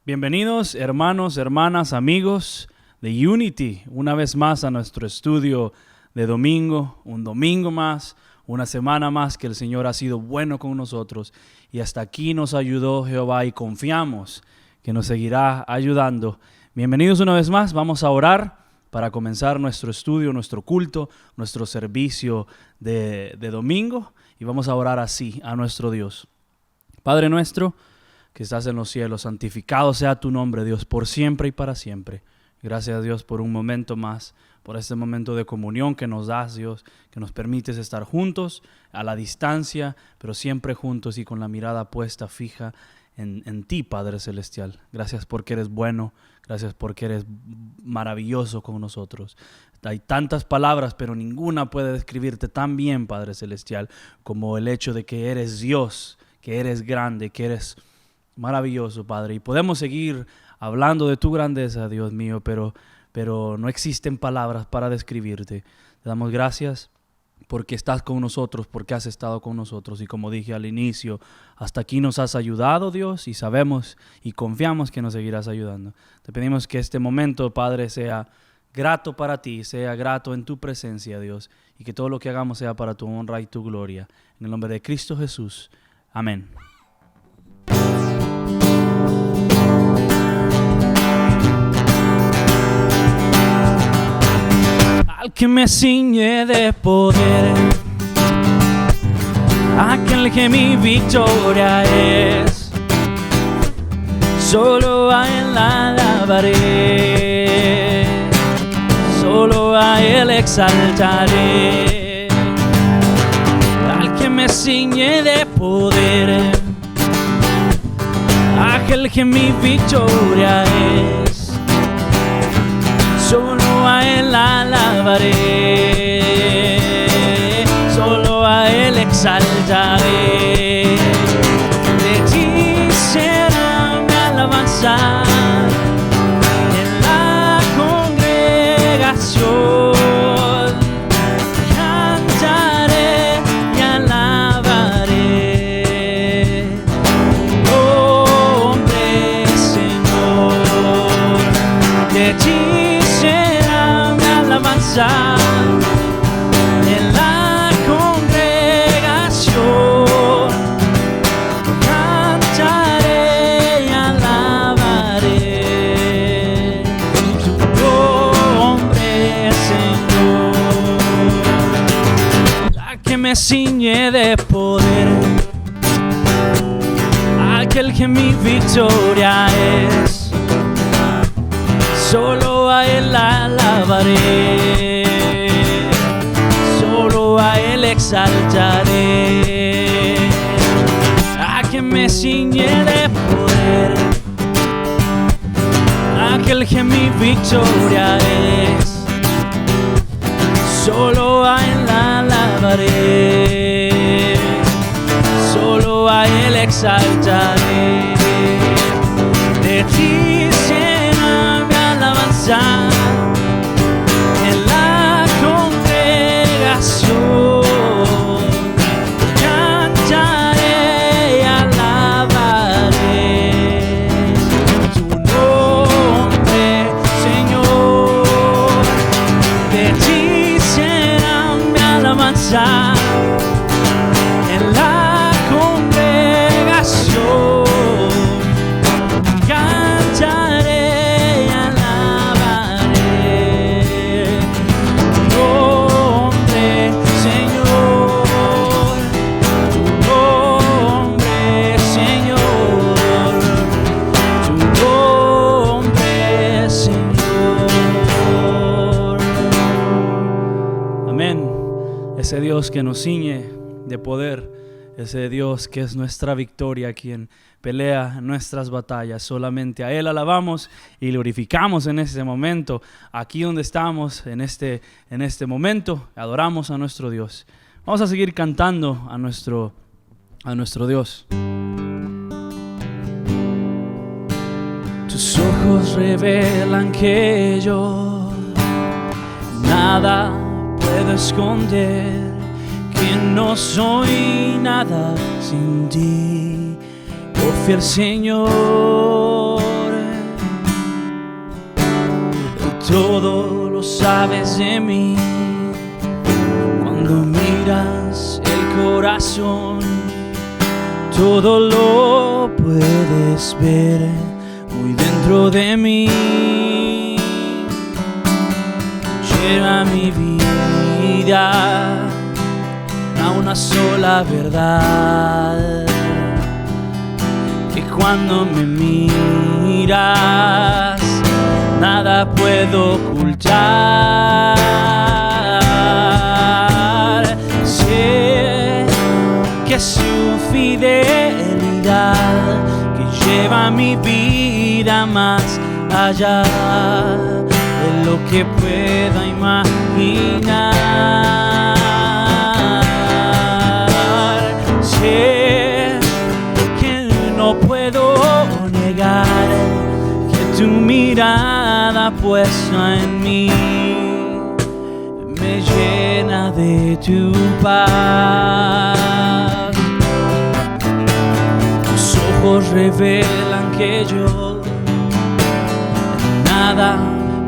Bienvenidos hermanos, hermanas, amigos de Unity, una vez más a nuestro estudio de domingo, un domingo más, una semana más que el Señor ha sido bueno con nosotros y hasta aquí nos ayudó Jehová y confiamos que nos seguirá ayudando. Bienvenidos una vez más, vamos a orar para comenzar nuestro estudio, nuestro culto, nuestro servicio de domingo y vamos a orar así a nuestro Dios. Padre nuestro, que estás en los cielos, santificado sea tu nombre, Dios, por siempre y para siempre. Gracias, Dios, por un momento más, por este momento de comunión que nos das, Dios, que nos permites estar juntos, a la distancia, pero siempre juntos y con la mirada puesta fija en ti, Padre Celestial. Gracias porque eres bueno, gracias porque eres maravilloso con nosotros. Hay tantas palabras, pero ninguna puede describirte tan bien, Padre Celestial, como el hecho de que eres Dios, que eres grande, que eres maravilloso, Padre, y podemos seguir hablando de tu grandeza, Dios mío, pero no existen palabras para describirte. Te damos gracias porque estás con nosotros, porque has estado con nosotros, y como dije al inicio, hasta aquí nos has ayudado, Dios, y sabemos y confiamos que nos seguirás ayudando. Te pedimos que este momento, Padre, sea grato para ti, sea grato en tu presencia, Dios, y que todo lo que hagamos sea para tu honra y tu gloria. En el nombre de Cristo Jesús. Amén. Al que me ciñe de poder, aquel que mi victoria es, solo a él alabaré, solo a él exaltaré. Al que me ciñe de poder, aquel que mi victoria es, solo a él alabaré, solo a él exaltaré. De ti será mi alabanza en la congregación, cantaré y alabaré tu nombre, Señor. De ti en la congregación, cantaré y alabaré tu nombre, Señor. La que me ciñe de poder, aquel que mi victoria es, solo a él alabaré, solo a él exaltaré. A quien me ciñe de poder, aquel que mi victoria es, solo a él alabaré, solo a él exaltaré. De ti será mi alabanza en la congregación, cantaré y alabaré tu nombre, Señor. De ti será mi alabanza en la congregación, cantaré y alabaré tu nombre, Señor, tu nombre, Señor, tu nombre, Señor. Amén. Ese Dios que nos ciñe de poder, ese Dios que es nuestra victoria, quien pelea nuestras batallas, solamente a Él alabamos y glorificamos en este momento, aquí donde estamos, en este momento, adoramos a nuestro Dios. Vamos a seguir cantando a nuestro Dios. Tus ojos revelan que yo nada puedo esconder, que no soy nada sin ti, oh fiel Señor. todo lo sabes de mí. Cuando miras el corazón, todo lo puedes ver muy dentro de mí. Lleva mi vida a una sola verdad, que cuando me miras nada puedo ocultar. Sé que es su fidelidad que lleva mi vida más allá de lo que pueda imaginar. Sé que no puedo negar que tu mirada puesta en mí me llena de tu paz. Tus ojos revelan que yo nada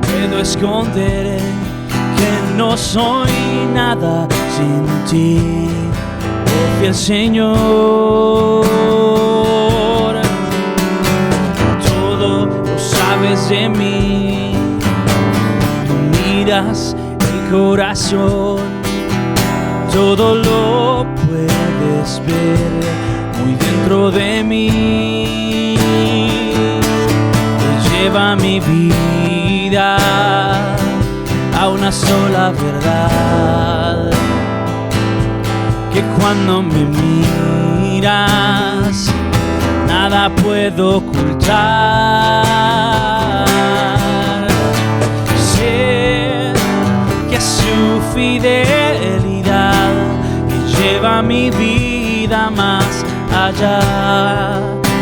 puedo esconder, que no soy nada sin ti, oh fiel Señor. Todo lo sabes de mí, tú miras el corazón, todo lo puedes ver muy dentro de mí. Lleva mi vida a una sola verdad, que cuando me miras nada puedo ocultar. Sé que es su fidelidad que lleva mi vida más allá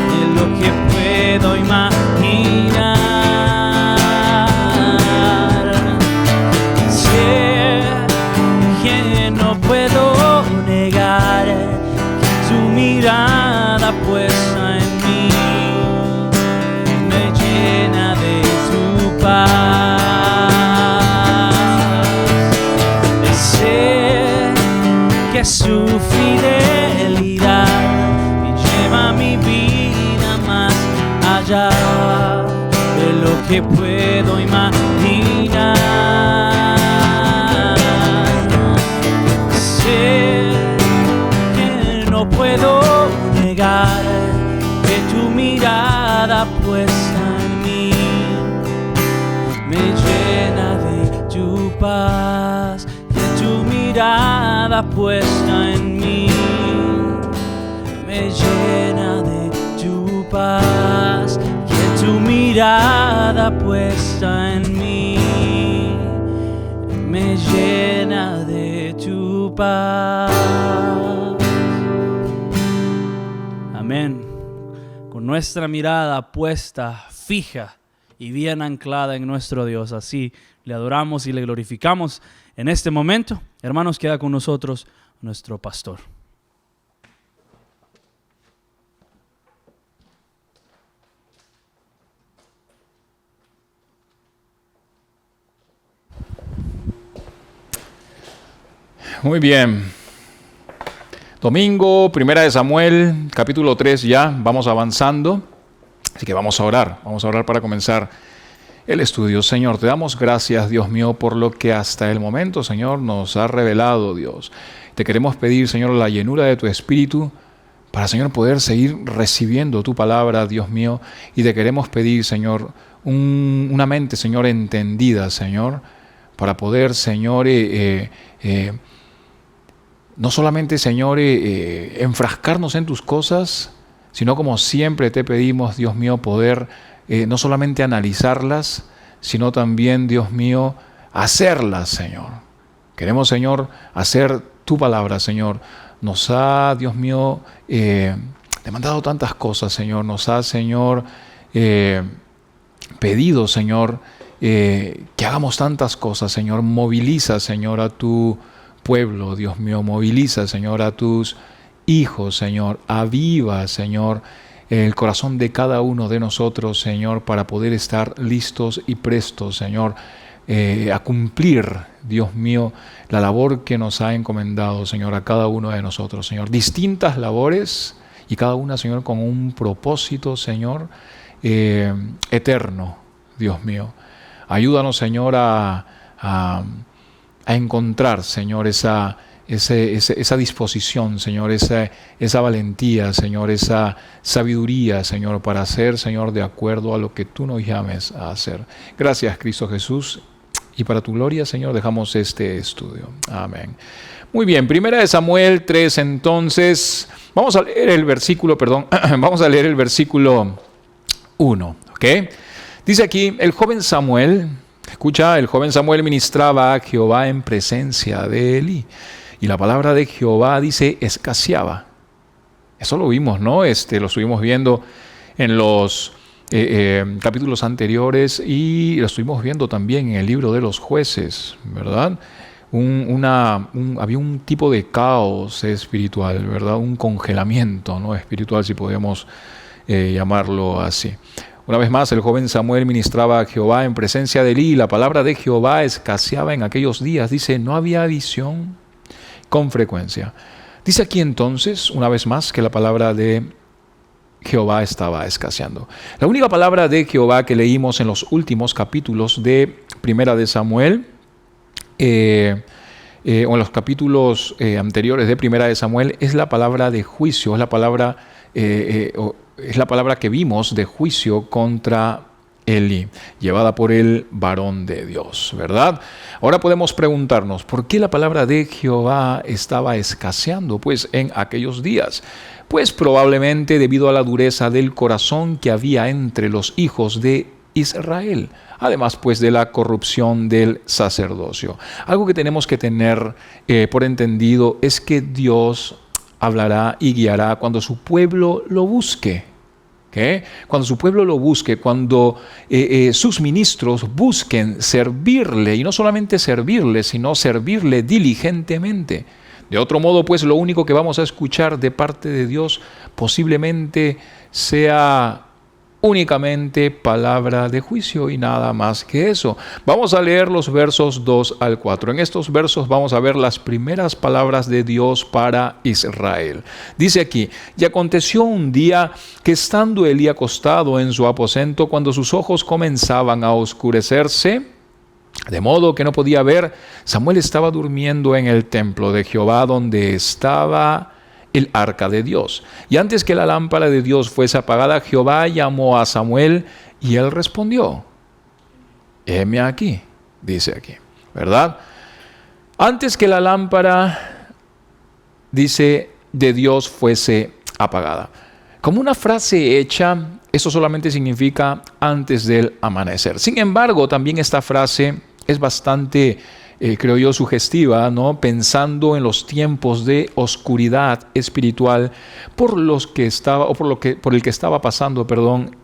de lo que puedo imaginar. Sé que no puedo negar que tu mirada puesta en mí me llena de tu paz. Sé que su fidelidad que lleva mi vida más allá de lo que puedo imaginar. Sé que no puedo negar que tu mirada puesta en mí me llena de tu paz, que tu mirada puesta en mí me llena de tu paz, que tu mirada puesta en mí me llena de tu paz. Amén. Con nuestra mirada puesta, fija y bien anclada en nuestro Dios, así le adoramos y le glorificamos en este momento. Hermanos, queda con nosotros nuestro pastor. Muy bien. Domingo, Primera de Samuel, capítulo 3 ya, vamos avanzando. Así que vamos a orar para comenzar el estudio. Señor, te damos gracias, Dios mío, por lo que hasta el momento, Señor, nos ha revelado, Dios. Te queremos pedir, Señor, la llenura de tu Espíritu para, Señor, poder seguir recibiendo tu palabra, Dios mío. Y te queremos pedir, Señor, una mente, Señor, entendida, Señor, para poder, Señor, no solamente, Señor, enfrascarnos en tus cosas, sino como siempre te pedimos, Dios mío, poder no solamente analizarlas, sino también, Dios mío, hacerlas, Señor. Queremos, Señor, hacer tu palabra, Señor. Nos ha, Dios mío, demandado tantas cosas, Señor. Nos ha, Señor, pedido, Señor, que hagamos tantas cosas, Señor. Moviliza, Señor, a tu pueblo, Dios mío. Moviliza, Señor, a tus hijos, Señor. Aviva, Señor, el corazón de cada uno de nosotros, Señor, para poder estar listos y prestos, Señor, a cumplir, Dios mío, la labor que nos ha encomendado, Señor, a cada uno de nosotros, Señor. Distintas labores y cada una, Señor, con un propósito, Señor, eterno, Dios mío. Ayúdanos, Señor, a encontrar, Señor, esa disposición, Señor, esa valentía, Señor, esa sabiduría, Señor, para hacer, Señor, de acuerdo a lo que tú nos llames a hacer. Gracias, Cristo Jesús. Y para tu gloria, Señor, dejamos este estudio. Amén. Muy bien, 1 Samuel 3, entonces, vamos a leer el versículo 1, ¿ok? Dice aquí, el joven Samuel ministraba a Jehová en presencia de Elí. Y la palabra de Jehová, dice, escaseaba. Eso lo vimos, ¿no? Lo estuvimos viendo en los capítulos anteriores y lo estuvimos viendo también en el libro de los jueces, ¿verdad? Había un tipo de caos espiritual, ¿verdad? Un congelamiento, ¿no? Espiritual, si podemos llamarlo así. Una vez más, el joven Samuel ministraba a Jehová en presencia de Elí. La palabra de Jehová escaseaba en aquellos días. Dice, no había visión con frecuencia. Dice aquí entonces, una vez más, que la palabra de Jehová estaba escaseando. La única palabra de Jehová que leímos en los últimos capítulos de Primera de Samuel, o en los capítulos anteriores de Primera de Samuel, es la palabra de juicio, es la palabra que vimos de juicio contra Elí, llevada por el varón de Dios, ¿verdad? Ahora podemos preguntarnos, ¿por qué la palabra de Jehová estaba escaseando? Pues en aquellos días, pues probablemente debido a la dureza del corazón que había entre los hijos de Israel, además pues de la corrupción del sacerdocio. Algo que tenemos que tener por entendido es que Dios hablará y guiará cuando su pueblo lo busque. ¿Okay? Cuando su pueblo lo busque, cuando sus ministros busquen servirle, y no solamente servirle, sino servirle diligentemente. De otro modo, pues lo único que vamos a escuchar de parte de Dios posiblemente sea únicamente palabra de juicio y nada más que eso. Vamos a leer los versos 2 al 4. En estos versos vamos a ver las primeras palabras de Dios para Israel. Dice aquí, y aconteció un día que estando Elí acostado en su aposento, cuando sus ojos comenzaban a oscurecerse, de modo que no podía ver, Samuel estaba durmiendo en el templo de Jehová, donde estaba el arca de Dios. Y antes que la lámpara de Dios fuese apagada, Jehová llamó a Samuel y él respondió. Heme aquí, dice aquí, ¿verdad? Antes que la lámpara, dice, de Dios fuese apagada. Como una frase hecha, eso solamente significa antes del amanecer. Sin embargo, también esta frase es bastante, creo yo, sugestiva, ¿no? Pensando en los tiempos de oscuridad espiritual por el que estaba pasando,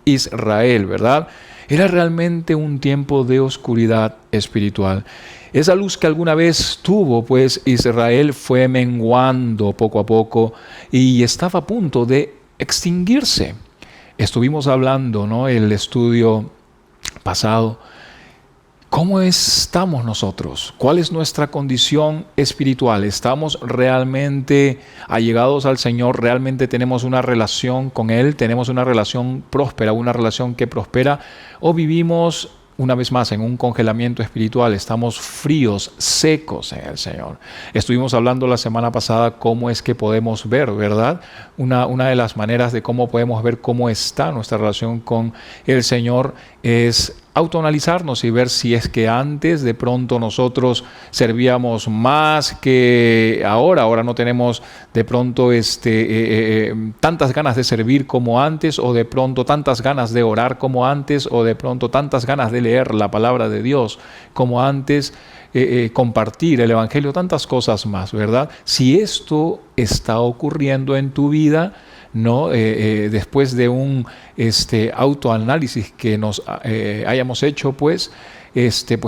Israel, ¿verdad? Era realmente un tiempo de oscuridad espiritual. Esa luz que alguna vez tuvo, pues, Israel fue menguando poco a poco y estaba a punto de extinguirse. Estuvimos hablando, ¿no? El estudio pasado. ¿Cómo estamos nosotros? ¿Cuál es nuestra condición espiritual? ¿Estamos realmente allegados al Señor? ¿Realmente tenemos una relación con Él? ¿Tenemos una relación próspera, una relación que prospera? ¿O vivimos, una vez más, en un congelamiento espiritual? Estamos fríos, secos en el Señor. Estuvimos hablando la semana pasada cómo es que podemos ver, ¿verdad? Una de las maneras de cómo podemos ver cómo está nuestra relación con el Señor es autoanalizarnos y ver si es que antes de pronto nosotros servíamos más que ahora no tenemos de pronto tantas ganas de servir como antes, o de pronto tantas ganas de orar como antes, o de pronto tantas ganas de leer la palabra de Dios como antes, compartir el Evangelio, tantas cosas más, ¿verdad? Si esto está ocurriendo en tu vida, ¿no? Después de un autoanálisis que nos hayamos hecho, pues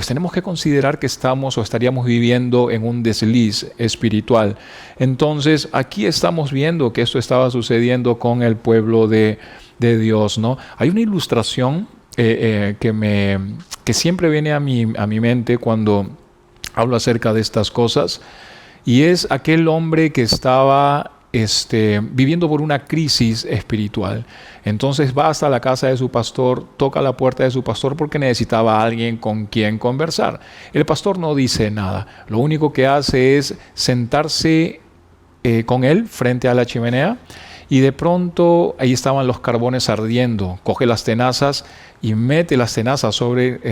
tenemos que considerar que estamos o estaríamos viviendo en un desliz espiritual. Entonces, aquí estamos viendo que esto estaba sucediendo con el pueblo de Dios, ¿no? Hay una ilustración que siempre viene a mi mente cuando hablo acerca de estas cosas, y es aquel hombre que estaba viviendo por una crisis espiritual. Entonces va hasta la casa de su pastor, toca la puerta de su pastor porque necesitaba a alguien con quien conversar. El pastor no dice nada, lo único que hace es sentarse con él frente a la chimenea, y de pronto ahí estaban los carbones ardiendo. Coge las tenazas y mete las tenazas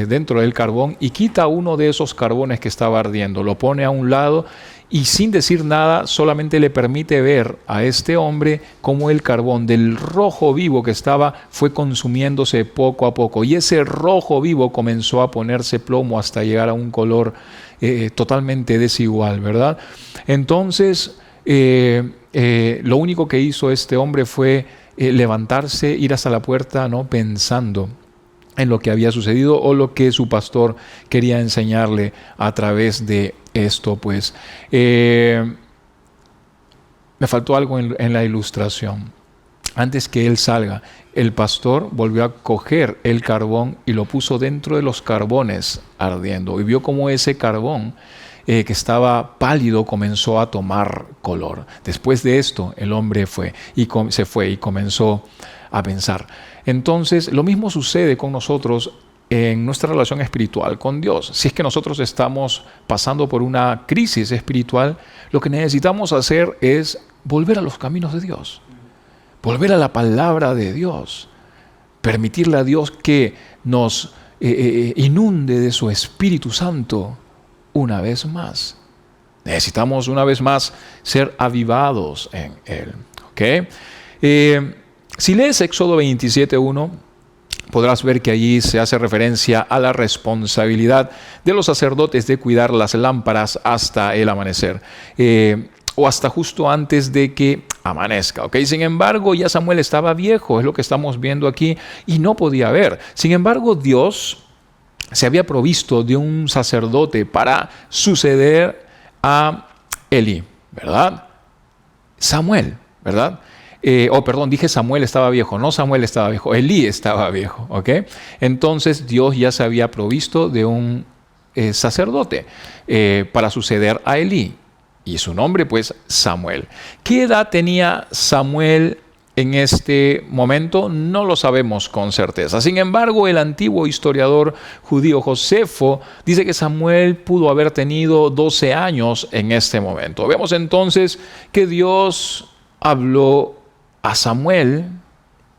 dentro del carbón y quita uno de esos carbones que estaba ardiendo, lo pone a un lado y sin decir nada solamente le permite ver a este hombre cómo el carbón del rojo vivo que estaba fue consumiéndose poco a poco, y ese rojo vivo comenzó a ponerse plomo hasta llegar a un color totalmente desigual, ¿verdad? Entonces lo único que hizo este hombre fue levantarse, ir hasta la puerta, ¿no?, pensando en lo que había sucedido o lo que su pastor quería enseñarle a través de esto. Pues me faltó algo en la ilustración. Antes que él salga, el pastor volvió a coger el carbón y lo puso dentro de los carbones ardiendo, y vio cómo ese carbón que estaba pálido comenzó a tomar color. Después de esto, el hombre se fue y comenzó a pensar. Entonces, lo mismo sucede con nosotros en nuestra relación espiritual con Dios. Si es que nosotros estamos pasando por una crisis espiritual, lo que necesitamos hacer es volver a los caminos de Dios, volver a la palabra de Dios, permitirle a Dios que nos inunde de su Espíritu Santo una vez más. Necesitamos una vez más ser avivados en Él. ¿Okay? Si lees Éxodo 27:1, podrás ver que allí se hace referencia a la responsabilidad de los sacerdotes de cuidar las lámparas hasta el amanecer, o hasta justo antes de que amanezca. ¿Okay? Sin embargo, ya Samuel estaba viejo, es lo que estamos viendo aquí, y no podía ver. Sin embargo, Dios se había provisto de un sacerdote para suceder a Elí, ¿verdad? Samuel, ¿verdad? Dije Samuel estaba viejo. No, Samuel estaba viejo, Elí estaba viejo, ¿ok? Entonces Dios ya se había provisto de un sacerdote para suceder a Elí, y su nombre pues Samuel. ¿Qué edad tenía Samuel en este momento? No lo sabemos con certeza. Sin embargo, el antiguo historiador judío Josefo dice que Samuel pudo haber tenido 12 años en este momento. Vemos entonces que Dios habló a Samuel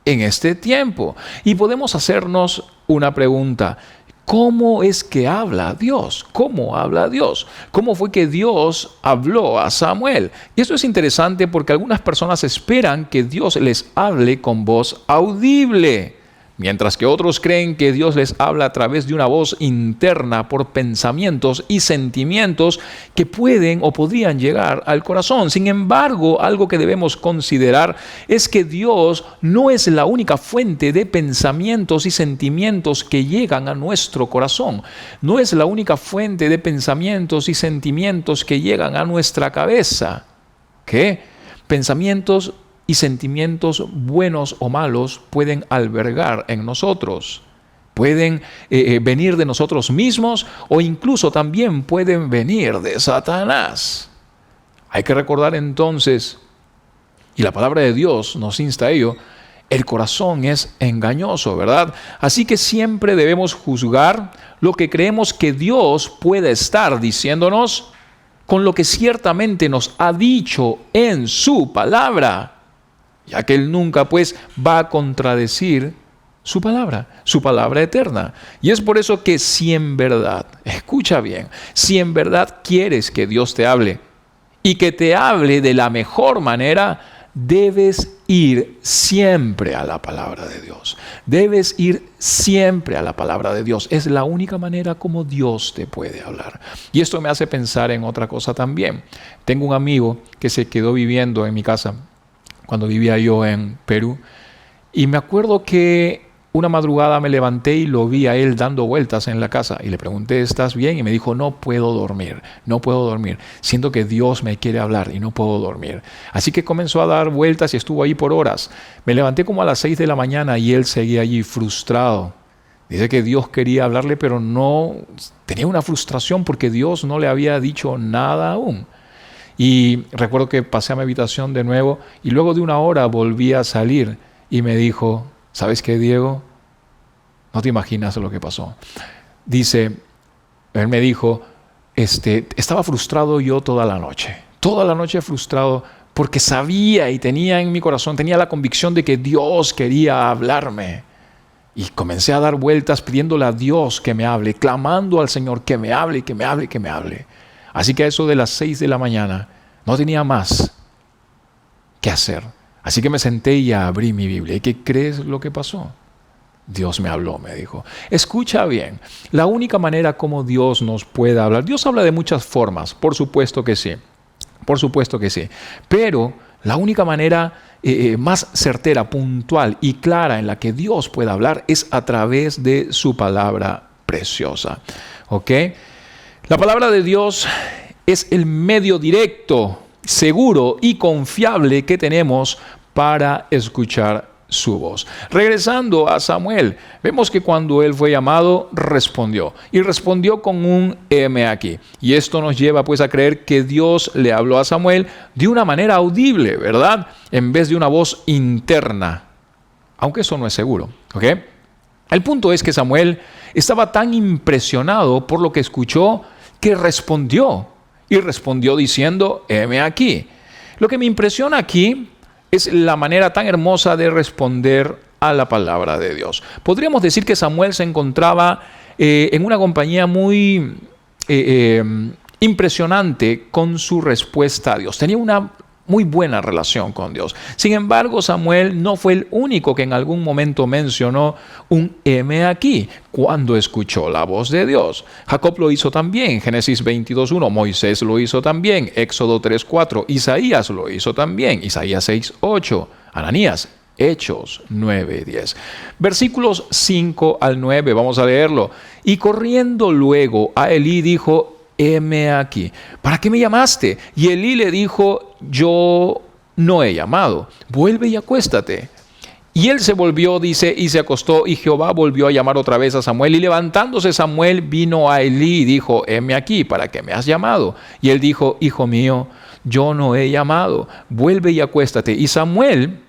en este tiempo. Y podemos hacernos una pregunta: ¿cómo es que habla Dios? ¿Cómo habla Dios? ¿Cómo fue que Dios habló a Samuel? Y esto es interesante porque algunas personas esperan que Dios les hable con voz audible, mientras que otros creen que Dios les habla a través de una voz interna por pensamientos y sentimientos que pueden o podrían llegar al corazón. Sin embargo, algo que debemos considerar es que Dios no es la única fuente de pensamientos y sentimientos que llegan a nuestro corazón. No es la única fuente de pensamientos y sentimientos que llegan a nuestra cabeza. ¿Qué? Pensamientos y sentimientos buenos o malos pueden albergar en nosotros. Pueden venir de nosotros mismos, o incluso también pueden venir de Satanás. Hay que recordar entonces, y la palabra de Dios nos insta a ello, el corazón es engañoso, ¿verdad? Así que siempre debemos juzgar lo que creemos que Dios puede estar diciéndonos con lo que ciertamente nos ha dicho en su palabra, ya que Él nunca pues va a contradecir su palabra eterna. Y es por eso que si en verdad, escucha bien, si en verdad quieres que Dios te hable y que te hable de la mejor manera, debes ir siempre a la palabra de Dios. Debes ir siempre a la palabra de Dios. Es la única manera como Dios te puede hablar. Y esto me hace pensar en otra cosa también. Tengo un amigo que se quedó viviendo en mi casa cuando vivía yo en Perú, y me acuerdo que una madrugada me levanté y lo vi a él dando vueltas en la casa, y le pregunté: ¿estás bien? Y me dijo: no puedo dormir, siento que Dios me quiere hablar y no puedo dormir. Así que comenzó a dar vueltas y estuvo ahí por horas. Me levanté como a las 6 de la mañana y él seguía allí frustrado, Dice que Dios quería hablarle, pero no, tenía una frustración porque Dios no le había dicho nada aún. Y recuerdo que pasé a mi habitación de nuevo y luego de una hora volví a salir y me dijo, ¿sabes qué, Diego? No te imaginas lo que pasó. Dice, él me dijo, estaba frustrado yo toda la noche frustrado porque sabía y tenía en mi corazón, tenía la convicción de que Dios quería hablarme. Y comencé a dar vueltas pidiéndole a Dios que me hable, clamando al Señor que me hable, que me hable, que me hable. Así que a eso de las 6 de la mañana no tenía más que hacer. Así que me senté y abrí mi Biblia. ¿Y qué crees lo que pasó? Dios me habló, me dijo. Escucha bien, la única manera como Dios nos puede hablar, Dios habla de muchas formas, por supuesto que sí. Por supuesto que sí. Pero la única manera más certera, puntual y clara en la que Dios puede hablar es a través de su palabra preciosa. ¿Ok? La palabra de Dios es el medio directo, seguro y confiable que tenemos para escuchar su voz. Regresando a Samuel, vemos que cuando él fue llamado, respondió. Y respondió con un heme aquí. Y esto nos lleva pues a creer que Dios le habló a Samuel de una manera audible, ¿verdad? En vez de una voz interna. Aunque eso no es seguro, ¿ok? El punto es que Samuel estaba tan impresionado por lo que escuchó que respondió. Y respondió diciendo, heme aquí. Lo que me impresiona aquí es la manera tan hermosa de responder a la palabra de Dios. Podríamos decir que Samuel se encontraba en una compañía muy impresionante con su respuesta a Dios. Tenía una muy buena relación con Dios. Sin embargo, Samuel no fue el único que en algún momento mencionó un heme aquí cuando escuchó la voz de Dios. Jacob lo hizo también, Génesis 22:1. Moisés lo hizo también, Éxodo 3:4. Isaías lo hizo también, Isaías 6:8. Ananías, Hechos 9:10. Versículos 5 al 9, vamos a leerlo. Y corriendo luego a Elí dijo, heme aquí. ¿Para qué me llamaste? Y Elí le dijo, yo no he llamado. Vuelve y acuéstate. Y él se volvió, dice, y se acostó, y Jehová volvió a llamar otra vez a Samuel. Y levantándose Samuel vino a Elí y dijo, heme aquí, ¿para qué me has llamado? Y él dijo, hijo mío, yo no he llamado. Vuelve y acuéstate. Y Samuel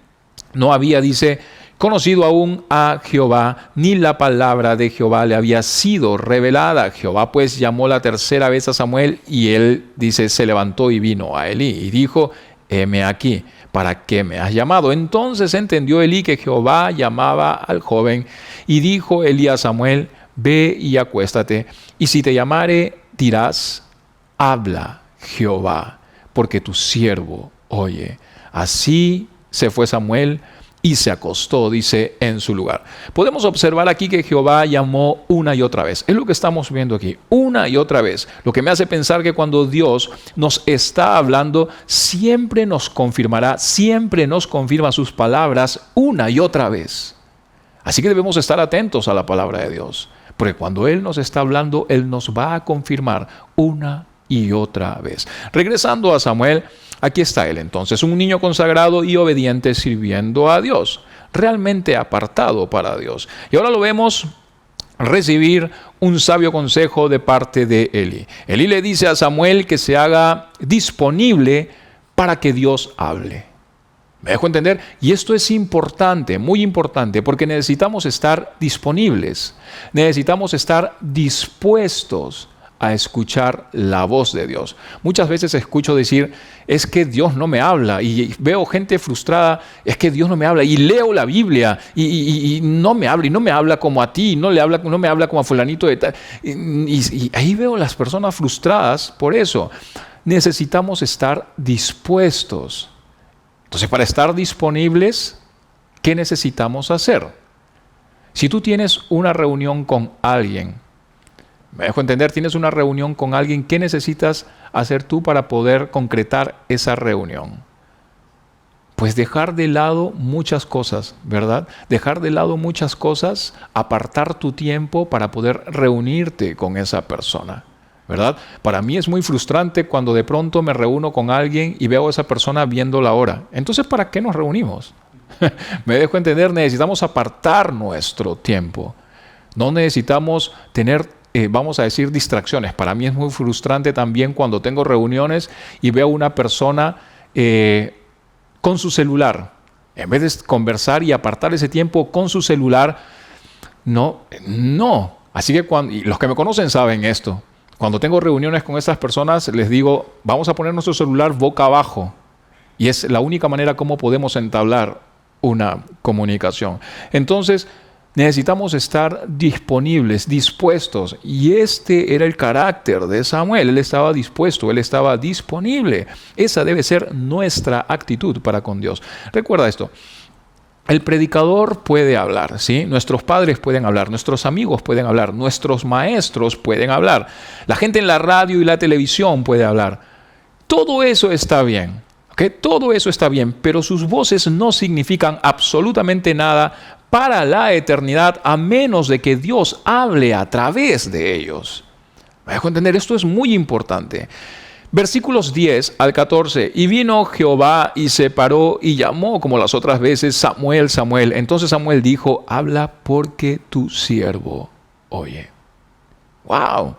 no había, dice, conocido aún a Jehová, ni la palabra de Jehová le había sido revelada. Jehová pues llamó la tercera vez a Samuel y él, dice, se levantó y vino a Elí y dijo, heme aquí, ¿para qué me has llamado? Entonces entendió Elí que Jehová llamaba al joven y dijo Elí a Samuel, ve y acuéstate, y si te llamare, dirás, habla Jehová, porque tu siervo oye. Así se fue Samuel y se acostó, dice, en su lugar. Podemos observar aquí que Jehová llamó una y otra vez. Es lo que estamos viendo aquí, una y otra vez. Lo que me hace pensar que cuando Dios nos está hablando, siempre nos confirmará, siempre nos confirma sus palabras una y otra vez. Así que debemos estar atentos a la palabra de Dios, porque cuando Él nos está hablando, Él nos va a confirmar una y otra vez. Regresando a Samuel, aquí está él entonces, un niño consagrado y obediente sirviendo a Dios, realmente apartado para Dios. Y ahora lo vemos recibir un sabio consejo de parte de Elí. Elí le dice a Samuel que se haga disponible para que Dios hable. ¿Me dejo entender? Y esto es importante, muy importante, porque necesitamos estar disponibles, necesitamos estar dispuestos a escuchar la voz de Dios. Muchas veces escucho decir, es que Dios no me habla, y veo gente frustrada, es que Dios no me habla, y leo la Biblia, y no me habla, y no me habla como a ti, no me habla como a fulanito de tal. Y ahí veo las personas frustradas por eso. Necesitamos estar dispuestos. Entonces, para estar disponibles, ¿qué necesitamos hacer? Si tú tienes una reunión con alguien, me dejo entender, tienes una reunión con alguien, ¿qué necesitas hacer tú para poder concretar esa reunión? Pues dejar de lado muchas cosas, ¿verdad? Dejar de lado muchas cosas, apartar tu tiempo para poder reunirte con esa persona, ¿verdad? Para mí es muy frustrante cuando de pronto me reúno con alguien y veo a esa persona viendo la hora. Entonces, ¿para qué nos reunimos? Me dejo entender, necesitamos apartar nuestro tiempo No necesitamos tener, vamos a decir, distracciones. Para mí es muy frustrante también cuando tengo reuniones y veo a una persona con su celular. En vez de conversar y apartar ese tiempo con su celular, no. Así que y los que me conocen saben esto. Cuando tengo reuniones con estas personas, les digo, vamos a poner nuestro celular boca abajo. Y es la única manera como podemos entablar una comunicación. Entonces, necesitamos estar disponibles, dispuestos. Y este era el carácter de Samuel. Él estaba dispuesto, él estaba disponible. Esa debe ser nuestra actitud para con Dios. Recuerda esto. El predicador puede hablar, ¿sí? Nuestros padres pueden hablar, nuestros amigos pueden hablar, nuestros maestros pueden hablar, la gente en la radio y la televisión puede hablar. Todo eso está bien, ¿ok? Todo eso está bien, pero sus voces no significan absolutamente nada para la eternidad a menos de que Dios hable a través de ellos. ¿Me dejo entender? Esto es muy importante. Versículos 10 al 14. Y vino Jehová y se paró y llamó como las otras veces, Samuel, Samuel. Entonces Samuel dijo, habla porque tu siervo oye. ¡Wow!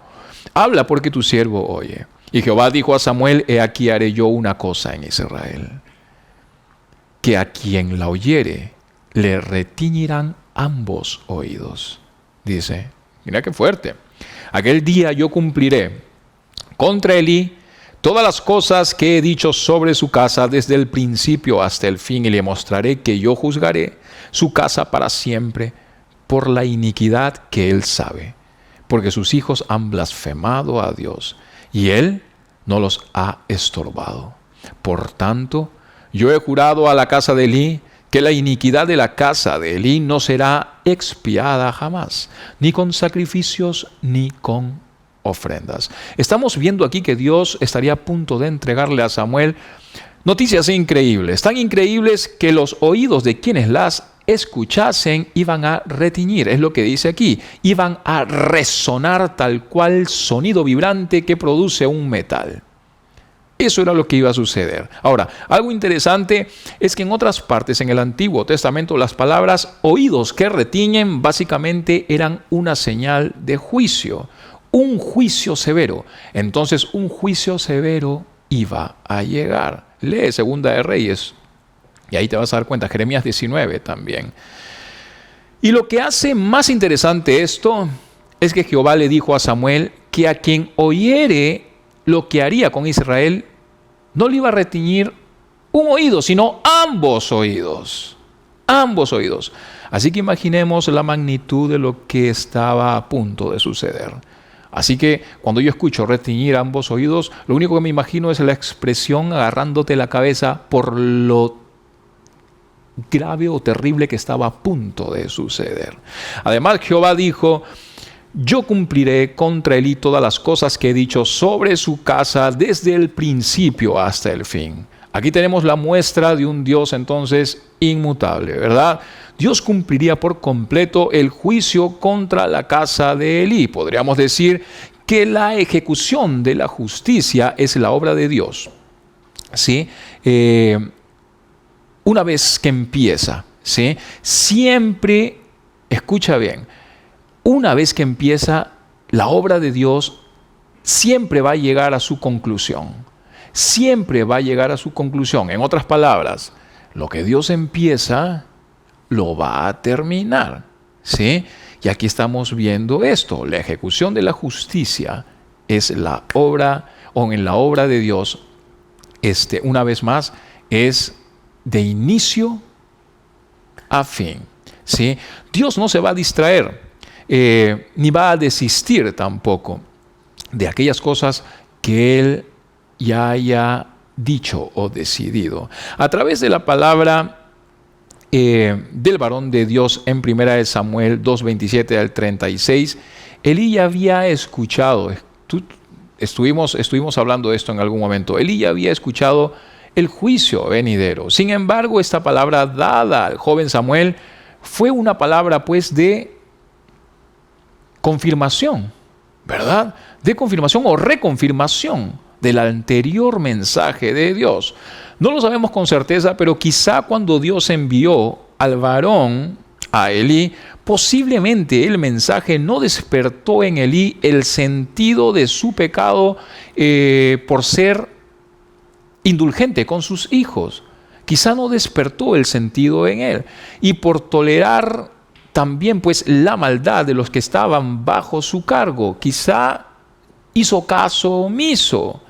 Habla porque tu siervo oye. Y Jehová dijo a Samuel, he aquí haré yo una cosa en Israel, que a quien la oyere le retiñirán ambos oídos. Dice, mira qué fuerte. Aquel día yo cumpliré contra Elí todas las cosas que he dicho sobre su casa desde el principio hasta el fin, y le mostraré que yo juzgaré su casa para siempre por la iniquidad que él sabe, porque sus hijos han blasfemado a Dios y él no los ha estorbado. Por tanto, yo he jurado a la casa de Elí que la iniquidad de la casa de Elí no será expiada jamás, ni con sacrificios ni con ofrendas. Estamos viendo aquí que Dios estaría a punto de entregarle a Samuel noticias increíbles, tan increíbles que los oídos de quienes las escuchasen iban a retiñir, es lo que dice aquí, iban a resonar tal cual sonido vibrante que produce un metal. Eso era lo que iba a suceder. Ahora, algo interesante es que en otras partes en el Antiguo Testamento las palabras oídos que retiñen básicamente eran una señal de juicio. Un juicio severo. Entonces un juicio severo iba a llegar. Lee Segunda de Reyes y ahí te vas a dar cuenta. Jeremías 19 también. Y lo que hace más interesante esto es que Jehová le dijo a Samuel que a quien oyere lo que haría con Israel no le iba a retiñir un oído, sino ambos oídos. Ambos oídos. Así que imaginemos la magnitud de lo que estaba a punto de suceder. Así que cuando yo escucho retiñir ambos oídos, lo único que me imagino es la expresión agarrándote la cabeza por lo grave o terrible que estaba a punto de suceder. Además, Jehová dijo, yo cumpliré contra Elí todas las cosas que he dicho sobre su casa desde el principio hasta el fin. Aquí tenemos la muestra de un Dios entonces inmutable, ¿verdad? Dios cumpliría por completo el juicio contra la casa de Elí. Podríamos decir que la ejecución de la justicia es la obra de Dios, ¿sí? Una vez que empieza, ¿sí? Siempre, escucha bien, una vez que empieza la obra de Dios, siempre va a llegar a su conclusión. Siempre va a llegar a su conclusión. En otras palabras, lo que Dios empieza, lo va a terminar, ¿sí? Y aquí estamos viendo esto. La ejecución de la justicia es la obra, o en la obra de Dios, una vez más, es de inicio a fin, ¿sí? Dios no se va a distraer, ni va a desistir tampoco de aquellas cosas que Él ya haya dicho o decidido. A través de la palabra del varón de Dios en 1 Samuel 2:27 al 36, Elí ya había escuchado, estuvimos hablando de esto en algún momento, Elí ya había escuchado el juicio venidero. Sin embargo, esta palabra dada al joven Samuel fue una palabra pues de confirmación, ¿verdad? De confirmación o reconfirmación del anterior mensaje de Dios. No lo sabemos con certeza, pero quizá cuando Dios envió al varón a Elí, posiblemente el mensaje no despertó en Elí el sentido de su pecado por ser indulgente con sus hijos. Quizá no despertó el sentido en él. Y por tolerar también pues la maldad de los que estaban bajo su cargo, quizá hizo caso omiso.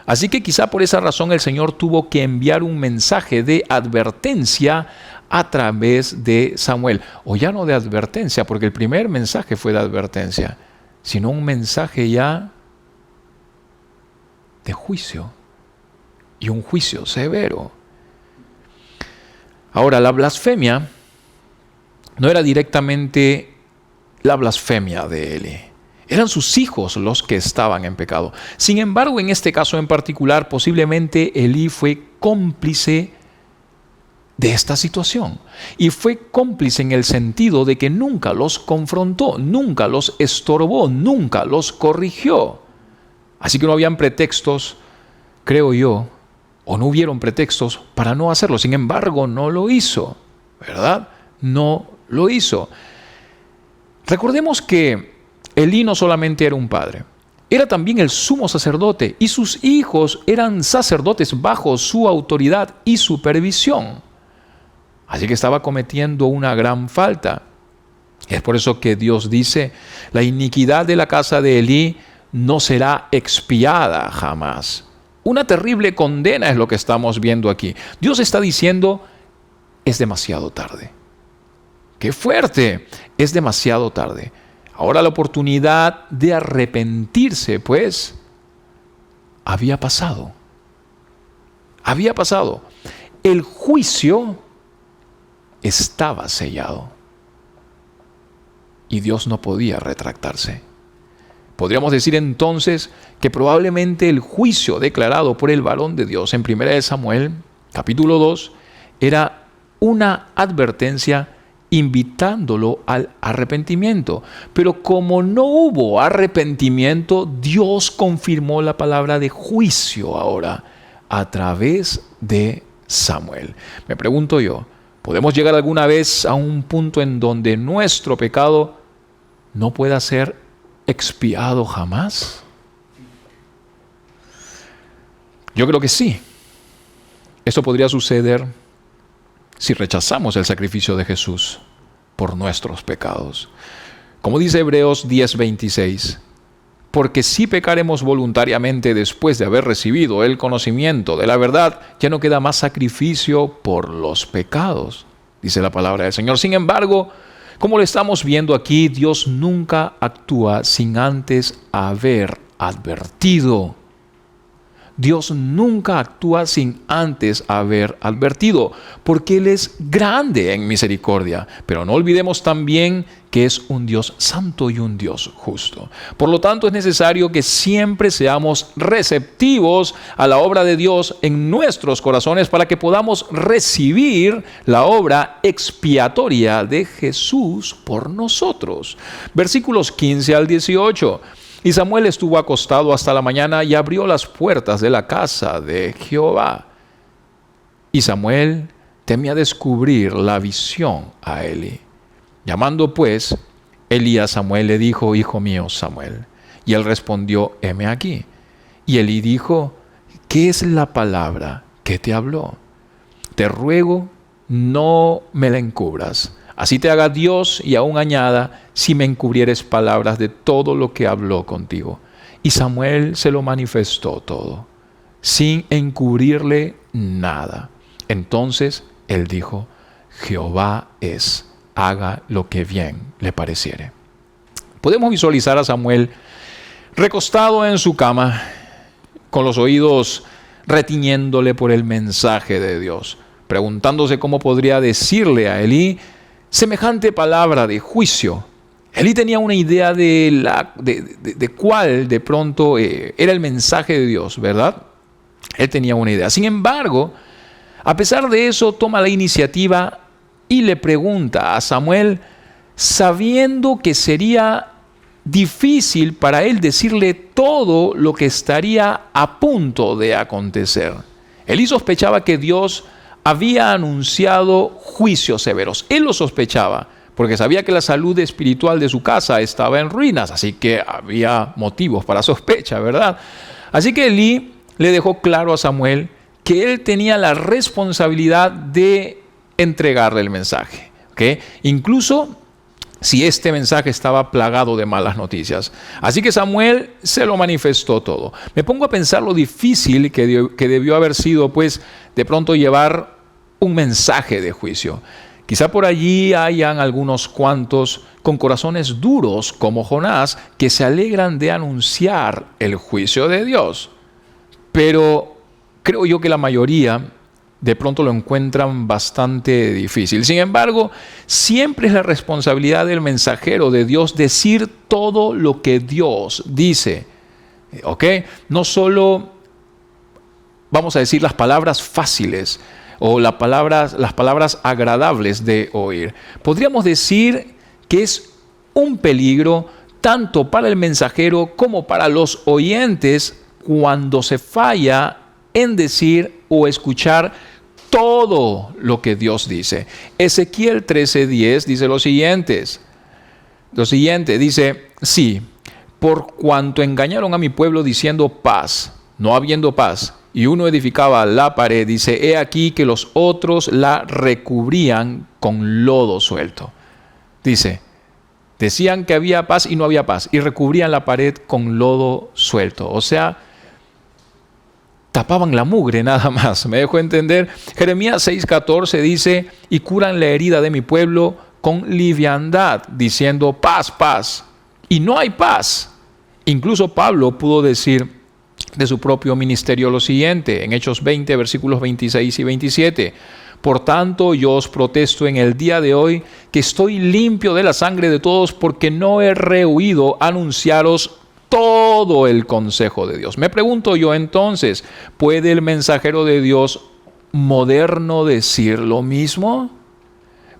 Así que quizá por esa razón el Señor tuvo que enviar un mensaje de advertencia a través de Samuel. O ya no de advertencia, porque el primer mensaje fue de advertencia, sino un mensaje ya de juicio, y un juicio severo. Ahora, la blasfemia no era directamente la blasfemia de Elí. Eran sus hijos los que estaban en pecado. Sin embargo, en este caso en particular, posiblemente Elí fue cómplice de esta situación. Y fue cómplice en el sentido de que nunca los confrontó, nunca los estorbó, nunca los corrigió. Así que no habían pretextos, creo yo, o no hubieron pretextos para no hacerlo. Sin embargo, no lo hizo, ¿verdad? No lo hizo. Recordemos que Elí no solamente era un padre, era también el sumo sacerdote, y sus hijos eran sacerdotes bajo su autoridad y supervisión. Así que estaba cometiendo una gran falta. Es por eso que Dios dice: la iniquidad de la casa de Elí no será expiada jamás. Una terrible condena es lo que estamos viendo aquí. Dios está diciendo: es demasiado tarde. ¡Qué fuerte! Es demasiado tarde. Ahora la oportunidad de arrepentirse, pues, había pasado. Había pasado. El juicio estaba sellado. Y Dios no podía retractarse. Podríamos decir entonces que probablemente el juicio declarado por el varón de Dios en 1 Samuel, capítulo 2, era una advertencia invitándolo al arrepentimiento. Pero como no hubo arrepentimiento, Dios confirmó la palabra de juicio ahora a través de Samuel. Me pregunto yo, ¿podemos llegar alguna vez a un punto en donde nuestro pecado no pueda ser expiado jamás? Yo creo que sí. Esto podría suceder si rechazamos el sacrificio de Jesús por nuestros pecados. Como dice Hebreos 10:26, porque si pecaremos voluntariamente después de haber recibido el conocimiento de la verdad, ya no queda más sacrificio por los pecados, dice la palabra del Señor. Sin embargo, como lo estamos viendo aquí, Dios nunca actúa sin antes haber advertido. Dios nunca actúa sin antes haber advertido, porque Él es grande en misericordia. Pero no olvidemos también que es un Dios santo y un Dios justo. Por lo tanto, es necesario que siempre seamos receptivos a la obra de Dios en nuestros corazones para que podamos recibir la obra expiatoria de Jesús por nosotros. Versículos 15 al 18. Y Samuel estuvo acostado hasta la mañana y abrió las puertas de la casa de Jehová. Y Samuel temía descubrir la visión a Elí. Llamando pues Elí a Samuel, le dijo: Hijo mío Samuel. Y él respondió: heme aquí. Y Elí dijo: ¿qué es la palabra que te habló? Te ruego, no me la encubras. Así te haga Dios y aún añada, si me encubrieres palabras de todo lo que habló contigo. Y Samuel se lo manifestó todo, sin encubrirle nada. Entonces él dijo: Jehová es, haga lo que bien le pareciere. Podemos visualizar a Samuel recostado en su cama, con los oídos retiñéndole por el mensaje de Dios, preguntándose cómo podría decirle a Elí semejante palabra de juicio. Elí tenía una idea de cuál de pronto era el mensaje de Dios, ¿verdad? Él tenía una idea. Sin embargo, a pesar de eso, toma la iniciativa y le pregunta a Samuel, sabiendo que sería difícil para él decirle todo lo que estaría a punto de acontecer. Elí sospechaba que Dios había anunciado juicios severos. Él lo sospechaba, porque sabía que la salud espiritual de su casa estaba en ruinas, así que había motivos para sospecha, ¿verdad? Así que Elí le dejó claro a Samuel que él tenía la responsabilidad de entregarle el mensaje, ¿okay? Incluso si este mensaje estaba plagado de malas noticias. Así que Samuel se lo manifestó todo. Me pongo a pensar lo difícil que debió haber sido, pues, de pronto llevar un mensaje de juicio. Quizá por allí hayan algunos cuantos con corazones duros, como Jonás, que se alegran de anunciar el juicio de Dios. Pero creo yo que la mayoría de pronto lo encuentran bastante difícil. Sin embargo, siempre es la responsabilidad del mensajero de Dios decir todo lo que Dios dice. ¿Ok? No solo, vamos a decir, las palabras fáciles o las palabras agradables de oír. Podríamos decir que es un peligro tanto para el mensajero como para los oyentes cuando se falla en decir o escuchar todo lo que Dios dice. Ezequiel 13:10 dice lo siguiente, dice, sí, por cuanto engañaron a mi pueblo diciendo paz, no habiendo paz, y uno edificaba la pared, dice, he aquí que los otros la recubrían con lodo suelto. Dice, decían que había paz y no había paz, y recubrían la pared con lodo suelto. O sea, tapaban la mugre nada más. ¿Me dejo entender? Jeremías 6:14 dice, y curan la herida de mi pueblo con liviandad, diciendo paz, paz. Y no hay paz. Incluso Pablo pudo decir de su propio ministerio lo siguiente, en Hechos 20, versículos 26 y 27. Por tanto, yo os protesto en el día de hoy que estoy limpio de la sangre de todos, porque no he rehuido anunciaros todo el consejo de Dios. Me pregunto yo entonces, ¿puede el mensajero de Dios moderno decir lo mismo?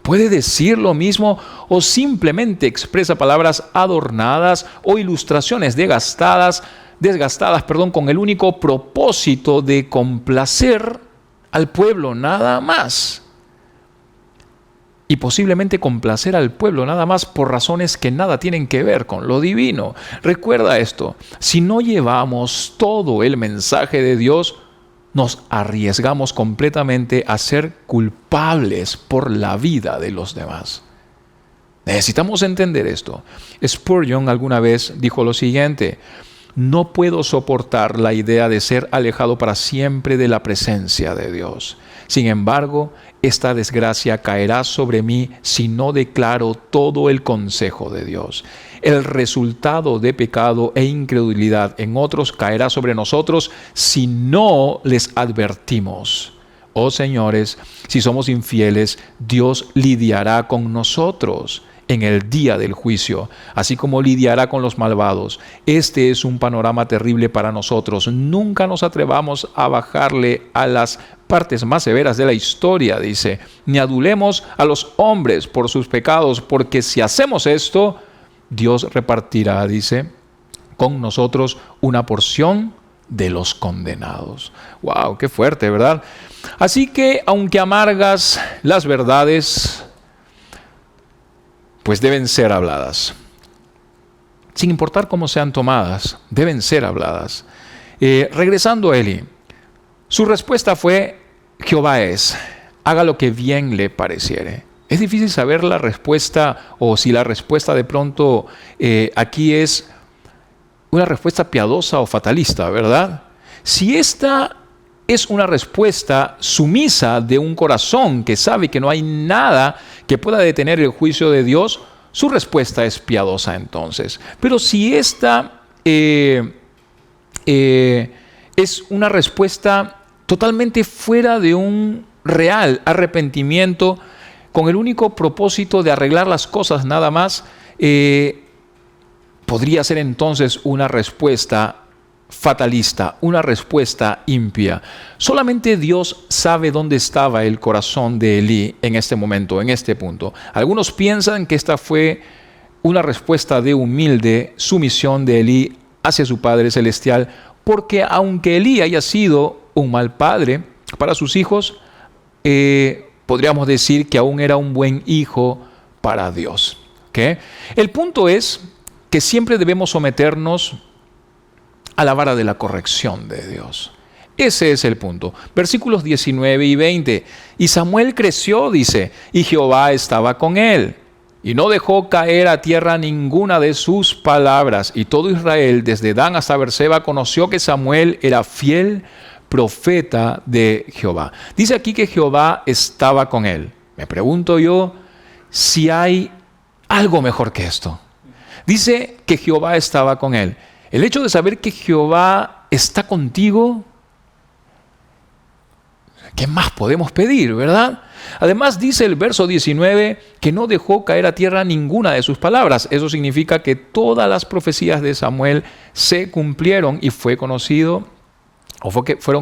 ¿Puede decir lo mismo o simplemente expresa palabras adornadas o ilustraciones desgastadas, con el único propósito de complacer al pueblo nada más? Y posiblemente complacer al pueblo nada más por razones que nada tienen que ver con lo divino. Recuerda esto, si no llevamos todo el mensaje de Dios, nos arriesgamos completamente a ser culpables por la vida de los demás. Necesitamos entender esto. Spurgeon alguna vez dijo lo siguiente, no puedo soportar la idea de ser alejado para siempre de la presencia de Dios. Sin embargo, esta desgracia caerá sobre mí si no declaro todo el consejo de Dios. El resultado de pecado e incredulidad en otros caerá sobre nosotros si no les advertimos. Oh señores, si somos infieles, Dios lidiará con nosotros en el día del juicio, así como lidiará con los malvados. Este es un panorama terrible para nosotros. Nunca nos atrevamos a bajarle a las partes más severas de la historia, dice, ni adulemos a los hombres por sus pecados, porque si hacemos esto, Dios repartirá, dice, con nosotros una porción de los condenados. ¡Wow! ¡Qué fuerte!, ¿verdad? Así que, aunque amargas, las verdades pues deben ser habladas. Sin importar cómo sean tomadas, deben ser habladas. Regresando a Elí, su respuesta fue, Jehová es, haga lo que bien le pareciere. Es difícil saber la respuesta, o si la respuesta de pronto aquí es una respuesta piadosa o fatalista, ¿verdad? Si esta es una respuesta sumisa de un corazón que sabe que no hay nada que pueda detener el juicio de Dios, su respuesta es piadosa entonces. Pero si esta es una respuesta totalmente fuera de un real arrepentimiento, con el único propósito de arreglar las cosas nada más, podría ser entonces una respuesta fatalista, una respuesta impía. Solamente Dios sabe dónde estaba el corazón de Elí en este momento, en este punto. Algunos piensan que esta fue una respuesta de humilde sumisión de Elí hacia su Padre Celestial, porque aunque Elí haya sido un mal padre para sus hijos, podríamos decir que aún era un buen hijo para Dios. ¿Okay? El punto es que siempre debemos someternos a la vara de la corrección de Dios. Ese es el punto. Versículos 19 y 20. Y Samuel creció, dice, y Jehová estaba con él, y no dejó caer a tierra ninguna de sus palabras. Y todo Israel, desde Dan hasta Berseba, conoció que Samuel era fiel profeta de Jehová. Dice aquí que Jehová estaba con él. Me pregunto yo si hay algo mejor que esto. Dice que Jehová estaba con él. El hecho de saber que Jehová está contigo, ¿qué más podemos pedir, verdad? Además dice el verso 19 que no dejó caer a tierra ninguna de sus palabras. Eso significa que todas las profecías de Samuel se cumplieron y fueron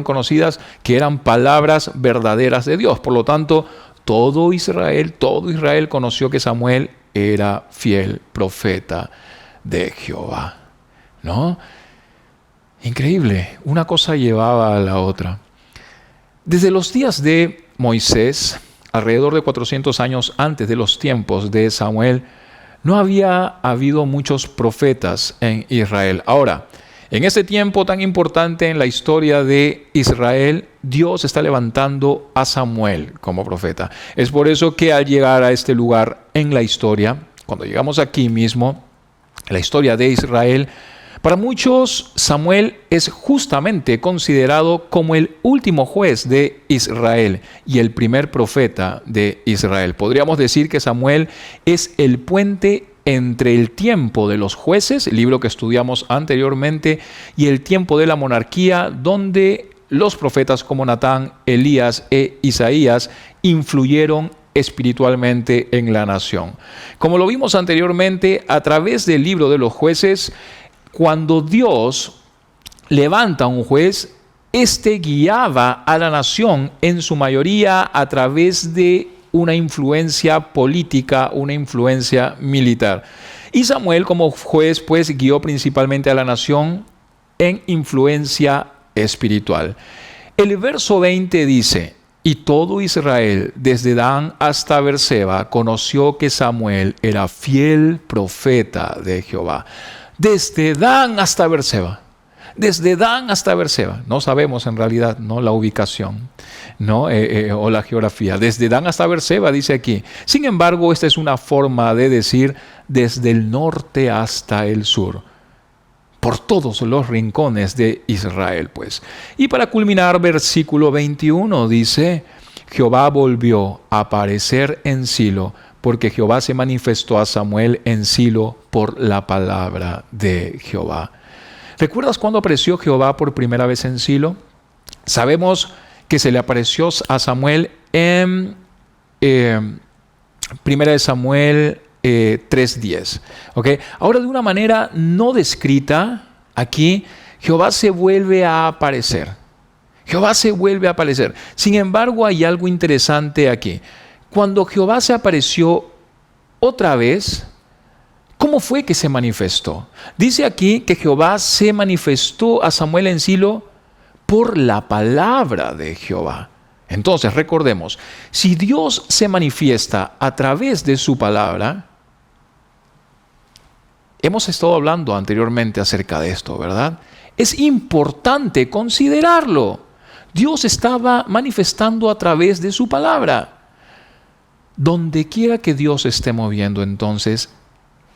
conocidas que eran palabras verdaderas de Dios. Por lo tanto, todo Israel conoció que Samuel era fiel profeta de Jehová. ¿No? Increíble, una cosa llevaba a la otra. Desde los días de Moisés, alrededor de 400 años antes de los tiempos de Samuel, no había habido muchos profetas en Israel. Ahora, en este tiempo tan importante en la historia de Israel, Dios está levantando a Samuel como profeta. Es por eso que al llegar a este lugar en la historia, cuando llegamos aquí mismo, en la historia de Israel, para muchos, Samuel es justamente considerado como el último juez de Israel y el primer profeta de Israel. Podríamos decir que Samuel es el puente entre el tiempo de los jueces, el libro que estudiamos anteriormente, y el tiempo de la monarquía, donde los profetas como Natán, Elías e Isaías influyeron espiritualmente en la nación. Como lo vimos anteriormente, a través del libro de los jueces, cuando Dios levanta a un juez, éste guiaba a la nación en su mayoría a través de una influencia política, una influencia militar. Y Samuel como juez pues guió principalmente a la nación en influencia espiritual. El verso 20 dice: y todo Israel, desde Dan hasta Berseba, conoció que Samuel era fiel profeta de Jehová. Desde Dan hasta Berseba. Desde Dan hasta Berseba. No sabemos en realidad, ¿no?, la ubicación, ¿no? O la geografía. Desde Dan hasta Berseba, dice aquí. Sin embargo, esta es una forma de decir desde el norte hasta el sur. Por todos los rincones de Israel, pues. Y para culminar, versículo 21 dice: Jehová volvió a aparecer en Silo, porque Jehová se manifestó a Samuel en Silo por la palabra de Jehová. ¿Recuerdas cuándo apareció Jehová por primera vez en Silo? Sabemos que se le apareció a Samuel en 1 Samuel 3:10. ¿Okay? Ahora, de una manera no descrita, aquí Jehová se vuelve a aparecer. Jehová se vuelve a aparecer. Sin embargo, hay algo interesante aquí. Cuando Jehová se apareció otra vez, ¿cómo fue que se manifestó? Dice aquí que Jehová se manifestó a Samuel en Silo por la palabra de Jehová. Entonces, recordemos, si Dios se manifiesta a través de su palabra, hemos estado hablando anteriormente acerca de esto, ¿verdad? Es importante considerarlo. Dios estaba manifestando a través de su palabra. Donde quiera que Dios esté moviendo, entonces,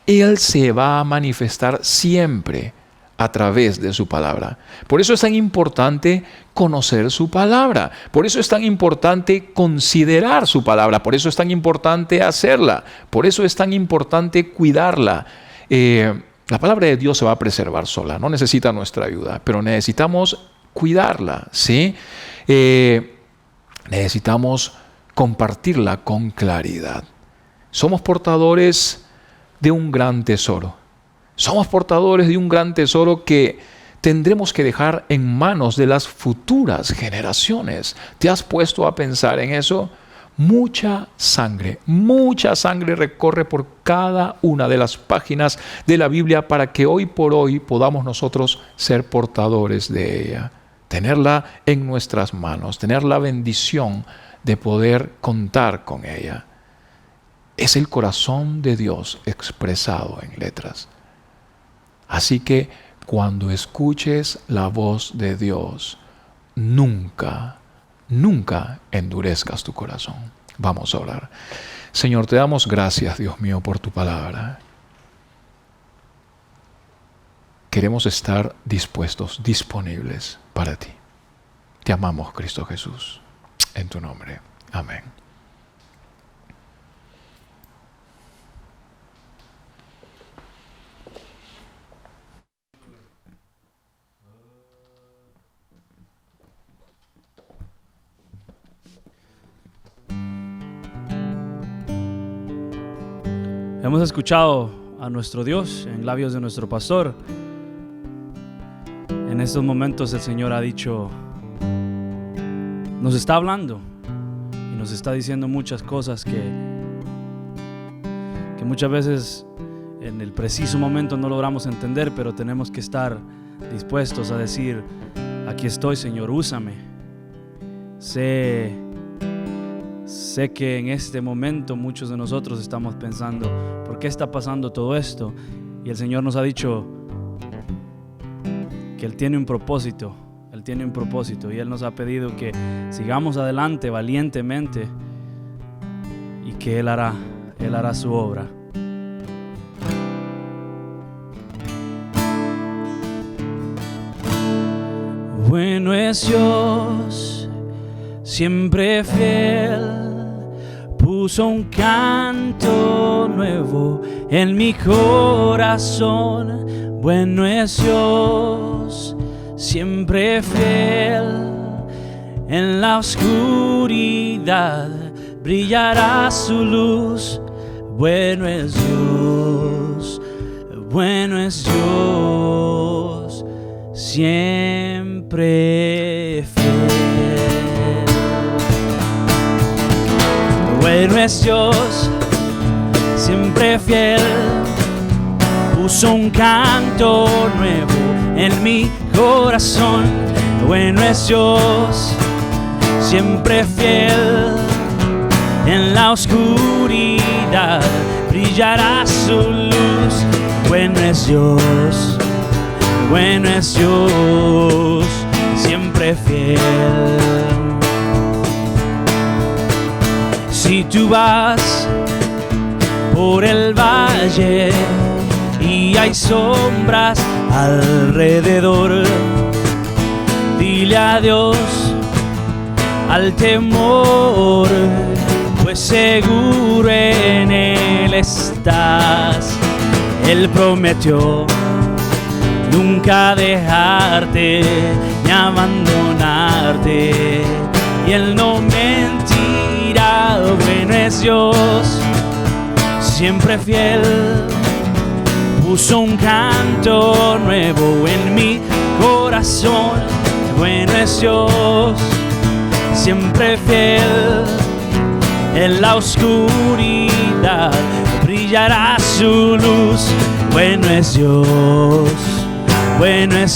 Él se va a manifestar siempre a través de su palabra. Por eso es tan importante conocer su palabra. Por eso es tan importante considerar su palabra. Por eso es tan importante hacerla. Por eso es tan importante cuidarla. La palabra de Dios se va a preservar sola. No necesita nuestra ayuda, pero necesitamos cuidarla, ¿sí? Necesitamos compartirla con claridad. Somos portadores de un gran tesoro. Somos portadores de un gran tesoro que tendremos que dejar en manos de las futuras generaciones. ¿Te has puesto a pensar en eso? Mucha sangre recorre por cada una de las páginas de la Biblia para que hoy por hoy podamos nosotros ser portadores de ella. Tenerla en nuestras manos, tener la bendición de poder contar con ella. Es el corazón de Dios expresado en letras. Así que cuando escuches la voz de Dios, nunca endurezcas tu corazón. Vamos a orar. Señor, te damos gracias, Dios mío, por tu palabra. Queremos estar dispuestos, disponibles para ti. Te amamos, Cristo Jesús. En tu nombre. Amén. Hemos escuchado a nuestro Dios en labios de nuestro pastor. En estos momentos el Señor ha dicho, nos está hablando y nos está diciendo muchas cosas que muchas veces en el preciso momento no logramos entender, pero tenemos que estar dispuestos a decir, aquí estoy, Señor, úsame. Sé que en este momento muchos de nosotros estamos pensando, ¿por qué está pasando todo esto? Y el Señor nos ha dicho que Él tiene un propósito. Él tiene un propósito y Él nos ha pedido que sigamos adelante valientemente y que Él hará su obra. Bueno es Dios, siempre fiel, puso un canto nuevo en mi corazón. Bueno es Dios, siempre fiel, en la oscuridad brillará su luz. Bueno es Dios, siempre fiel. Bueno es Dios, siempre fiel, puso un canto nuevo en mi corazón. Bueno es Dios, siempre fiel, en la oscuridad brillará su luz. Bueno es Dios, siempre fiel. Si tú vas por el valle y hay sombras alrededor, dile adiós al temor, pues seguro en Él estás. Él prometió nunca dejarte ni abandonarte, y Él no mentirá. Bueno es Dios, siempre fiel, puso un canto nuevo en mi corazón. Bueno es Dios, siempre fiel, en la oscuridad brillará su luz. Bueno es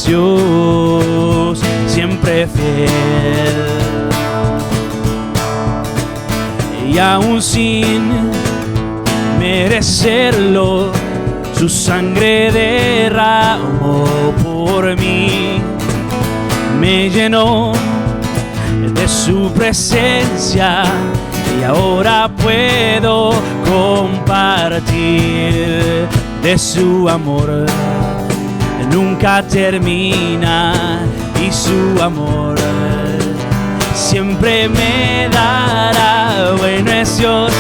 Dios, siempre fiel. Y aún sin merecerlo, su sangre derramó por mí, me llenó de su presencia y ahora puedo compartir de su amor. Nunca termina y su amor siempre me dará. Bueno es Dios,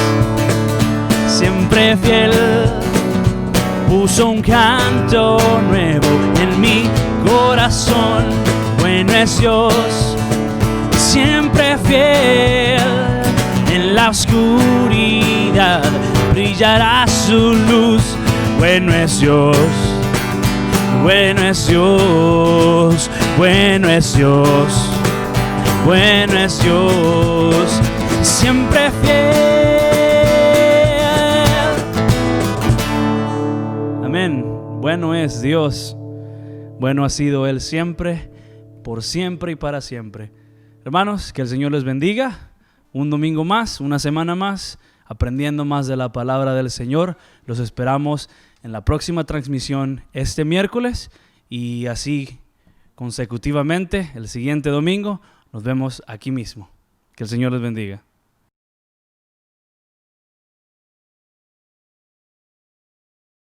siempre fiel, puso un canto nuevo en mi corazón. Bueno es Dios, siempre fiel, en la oscuridad brillará su luz. Bueno es Dios, bueno es Dios, bueno es Dios, bueno es Dios, siempre fiel. Amén. Bueno es Dios, bueno ha sido Él siempre, por siempre y para siempre. Hermanos, que el Señor les bendiga. Un domingo más, una semana más. aprendiendo más de la palabra del Señor. Los esperamos en la próxima transmisión este miércoles y así consecutivamente el siguiente domingo. Nos vemos aquí mismo. Que el Señor les bendiga.